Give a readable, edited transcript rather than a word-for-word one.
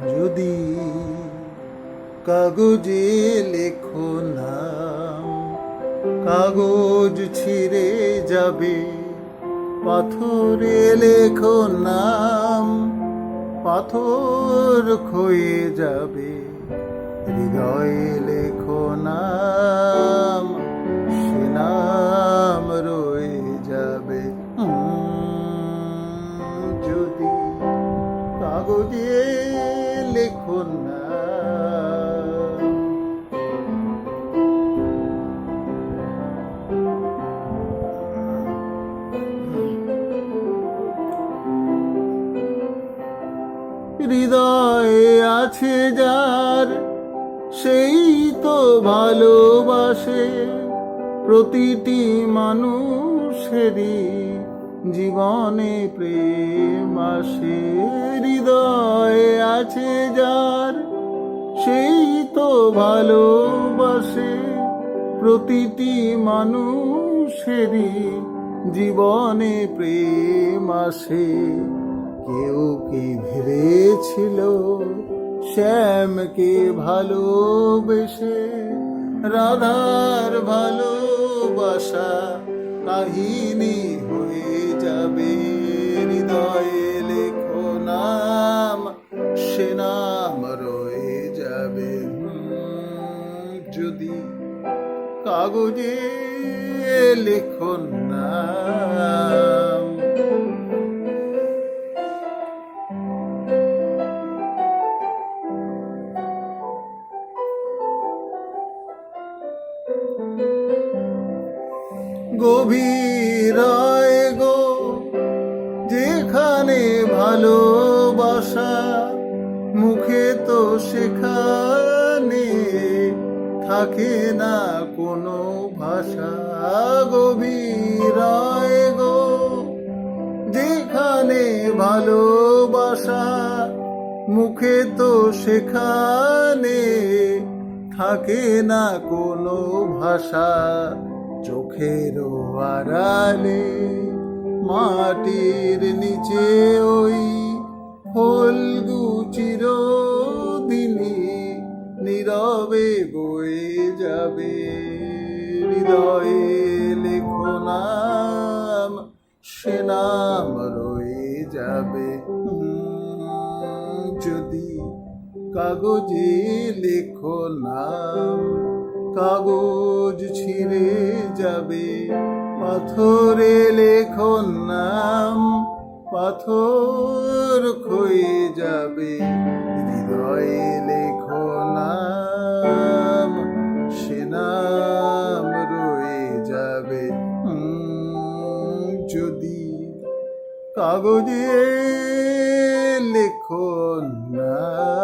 যদি কাগজে লেখো নাম, কাগজ ছিঁড়ে যাবে, পাথরে লেখো নাম, পাথর ক্ষয়ে যাবে, হৃদয়ে লেখো নাম, সে নাম রয়ে যাবে। যদি কাগজে লেখো নাম। হৃদয়ে আছে যার, সেই তো ভালোবাসে, প্রতিটি মানুষেরই জীবনে প্রেম আসে। হৃদয়ে আছে যার, সেই তো ভালোবাসে, প্রতিটি মানুষেরই জীবনে প্রেম আসে। কেউ কি ভেবেছিল শ্যামকে ভালোবেসে রাধার ভালোবাসা কাহিনী হয়ে যাবে? হৃদয়ে লেখো নাম, সে নাম রয়ে যাবে। যদি কাগজে লেখো নাম। গভীর গো যেখানে ভালোবাসা, মুখে তো সেখানে থাকে না কোনো ভাষা। গভীর গো যেখানে ভালোবাসা, মুখে তো সেখানে থাকে না কোনো ভাষা। চোখের আড়ালে মাটির নিচে ওই ফলগু চিরদিনই নীরবে বয়ে যাবে। হৃদয়ে লেখো নাম, সে নাম রয়ে যাবে। যদি কাগজে লেখো নাম, কাগজ ছিঁড়ে যাবে, পাথরে লেখো নাম, পাথর ক্ষয়ে যাবে। হৃদয়ে লেখো নাম, সে নাম রয়ে যাবে। যদি কাগজে লেখো নাম।